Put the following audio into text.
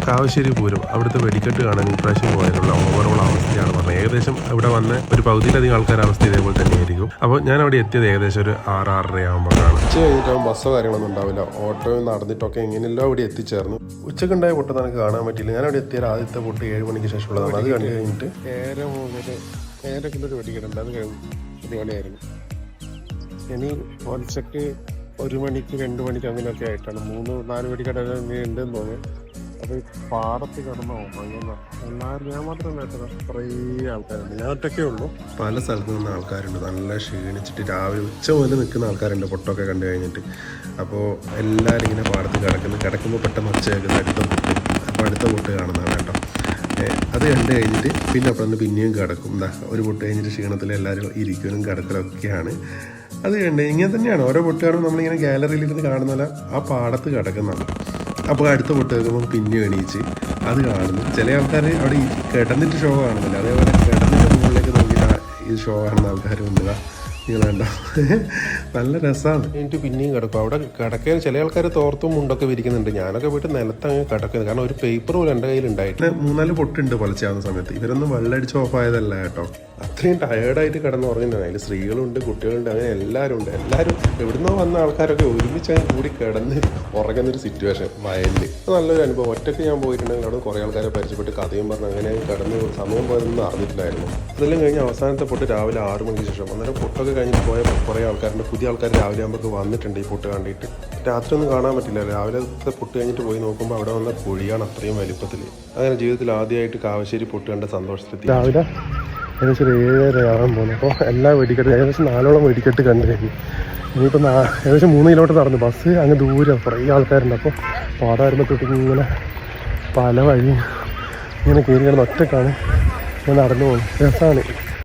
കാവശ്ശേരി പൂരം അവിടുത്തെ വെടിക്കെട്ട് കാണാൻ ഇപ്രാവശ്യം പോയാലുള്ള ഓവറോൾ അവസ്ഥയാണ് പറഞ്ഞത്. ഏകദേശം ഇവിടെ വന്ന് ഒരു പകുതിയിലധികം ആൾക്കാരുടെ അവസ്ഥ ഇതേപോലെ തന്നെയായിരിക്കും. അപ്പോൾ ഞാൻ അവിടെ എത്തിയത് ഏകദേശം ഒരു 6-6:30 ആകുമ്പോഴാണ്. ഉച്ച കഴിഞ്ഞിട്ടാകുമ്പോൾ ബസ്സോ കാര്യങ്ങളൊന്നും ഉണ്ടാവില്ല. ഓട്ടോയും നടന്നിട്ടൊക്കെ എങ്ങനെയല്ലോ അവിടെ എത്തിച്ചേർന്നു. ഉച്ചക്കുണ്ടായ പൊട്ട് നമുക്ക് കാണാൻ പറ്റില്ല. ഞാൻ അവിടെ എത്തിയ ആദ്യത്തെ പൊട്ട് 7 മണിക്ക് ശേഷമുള്ളതാണ്. അത് കണ്ടു കഴിഞ്ഞിട്ട് 7 വെടിക്കെട്ടുണ്ട്. അത് 1 മണിയായിരുന്നു. ഇനി ഉച്ചക്ക് 1 മണിക്ക് 2 മണിക്ക് അങ്ങനെയൊക്കെ ആയിട്ടാണ് 3-4 വെടിക്കെട്ട് ഉണ്ടെന്ന് തോന്നുന്നു. അത് പാടത്ത് കിടന്നോ അങ്ങനെ എല്ലാവരും ഞാൻ മാത്രം കുറേ ആൾക്കാരുണ്ട്. ഞാൻ ഒറ്റയ്ക്കേ ഉള്ളൂ. പല സ്ഥലത്ത് നിന്ന് ആൾക്കാരുണ്ട്. നല്ല ക്ഷീണിച്ചിട്ട് രാവിലെ ഉച്ച മുതൽ നിൽക്കുന്ന ആൾക്കാരുണ്ട് പൊട്ടൊക്കെ കണ്ടു കഴിഞ്ഞിട്ട്. അപ്പോൾ എല്ലാവരും ഇങ്ങനെ പാടത്ത് കിടക്കുമ്പോൾ പെട്ടെന്ന് ഒച്ച കേൾക്കുന്ന അടുത്ത പൊട്ട്. അപ്പോൾ അടുത്ത പൊട്ട് കാണുന്നതാണ് കേട്ടോ. അത് കണ്ടു കഴിഞ്ഞിട്ട് പിന്നെ അപ്പോഴൊന്ന് പിന്നെയും കിടക്കും. ഒരു പൊട്ട് കഴിഞ്ഞിട്ട് ക്ഷീണത്തിൽ എല്ലാവരും ഇരിക്കലും കിടക്കലൊക്കെയാണ്. അത് കണ്ട് ഇങ്ങനെ തന്നെയാണ് ഓരോ പൊട്ട് കാണുമ്പോൾ നമ്മളിങ്ങനെ ഗാലറിയിലിരുന്ന് കാണുന്ന പോലെ ആ പാടത്ത് കിടക്കുന്നതാണ്. അപ്പോൾ അടുത്ത പൊട്ട് കേൾക്കുമ്പോൾ പിന്നെ എണീച്ച് അത് കാണുന്നു. ചില ആൾക്കാർ അവിടെ കിടന്നിട്ട് ഷോ കാണുന്നില്ല. അതേപോലെ കിടന്നിട്ട് മുകളിലേക്ക് നോക്കിയിട്ട് ഈ ഷോ കാണുന്ന ആൾക്കാരുണ്ട്. നിങ്ങൾ കണ്ടോ, നല്ല രസമാണ്. എന്നിട്ട് പിന്നെയും കിടക്കും. അവിടെ കിടക്കാൻ ചില ആൾക്കാർ തോർത്തും മുണ്ടൊക്കെ വിരിക്കുന്നുണ്ട്. ഞാനൊക്കെ പോയിട്ട് നിലത്തങ്ങ് കിടക്കുന്നത്. കാരണം ഒരു പേപ്പർ പോലും എൻ്റെ കയ്യിലുണ്ടായിട്ട് 3-4 പൊട്ടുണ്ട് പൊളിച്ചാവുന്ന സമയത്ത്. ഇവരൊന്നും വെള്ളമടിച്ച് ഓഫായതല്ല കേട്ടോ. അത്രയും ടയേർഡായിട്ട് കിടന്ന് ഉറങ്ങുന്നതാണ്. അതിൽ സ്ത്രീകളുണ്ട്, കുട്ടികളുണ്ട്, അങ്ങനെ എല്ലാവരും ഉണ്ട്. എല്ലാവരും എവിടുന്നോ വന്ന ആൾക്കാരൊക്കെ ഒരുമിച്ച് കൂടി കിടന്ന് ഉറങ്ങുന്നൊരു സിറ്റുവേഷൻ വയലിൽ. നല്ലൊരു അനുഭവം. ഒറ്റയ്ക്ക് ഞാൻ പോയിട്ടുണ്ടെങ്കിൽ അവിടെ കുറേ ആൾക്കാരെ പരിചയപ്പെട്ട് കഥയും പറഞ്ഞ് അങ്ങനെ കിടന്ന് സമയം പോയതൊന്നും അറിഞ്ഞിട്ടില്ലായിരുന്നു. അതെല്ലാം കഴിഞ്ഞ് അവസാനത്തെ പൊട്ട് രാവിലെ 6 മണിക്ക് ശേഷം. അന്നേരം പൊട്ടൊക്കെ കഴിഞ്ഞിട്ട് പോയ കുറേ ആൾക്കാരുണ്ട്. പുതിയ ആൾക്കാർ രാവിലെ ആകുമ്പോൾ വന്നിട്ടുണ്ട് ഈ പൊട്ട് കണ്ടിട്ട്. രാത്രി ഒന്നും കാണാൻ പറ്റില്ല. രാവിലത്തെ പൊട്ട് കഴിഞ്ഞിട്ട് പോയി നോക്കുമ്പോൾ അവിടെ വന്ന കുഴിയാണ് അത്രയും വലിപ്പത്തിൽ. അങ്ങനെ ജീവിതത്തിൽ ആദ്യമായിട്ട് കാവശ്ശേരി പൊട്ട് കണ്ട സന്തോഷത്തിൽ രാവിലെ ഏകദേശം 7:30 ആകാൻ പോകുന്നു. അപ്പോൾ എല്ലാ വെടിക്കെട്ട് ഏകദേശം 4ഓളം വെടിക്കെട്ട് കണ്ടു കഴിഞ്ഞു. ഇനിയിപ്പോൾ ഏകദേശം 3 കിലോമീറ്റർ നടന്നു. ബസ് അങ്ങ് ദൂരം കുറേ ആൾക്കാരുണ്ട്. അപ്പോൾ പാടായിരുന്നു തൊട്ട് ഇങ്ങനെ പല വഴി ഇങ്ങനെ കയറി കിടന്ന് ഒറ്റക്കാണ് ഞാൻ നടന്നു പോകുന്നത്. രസമാണ്.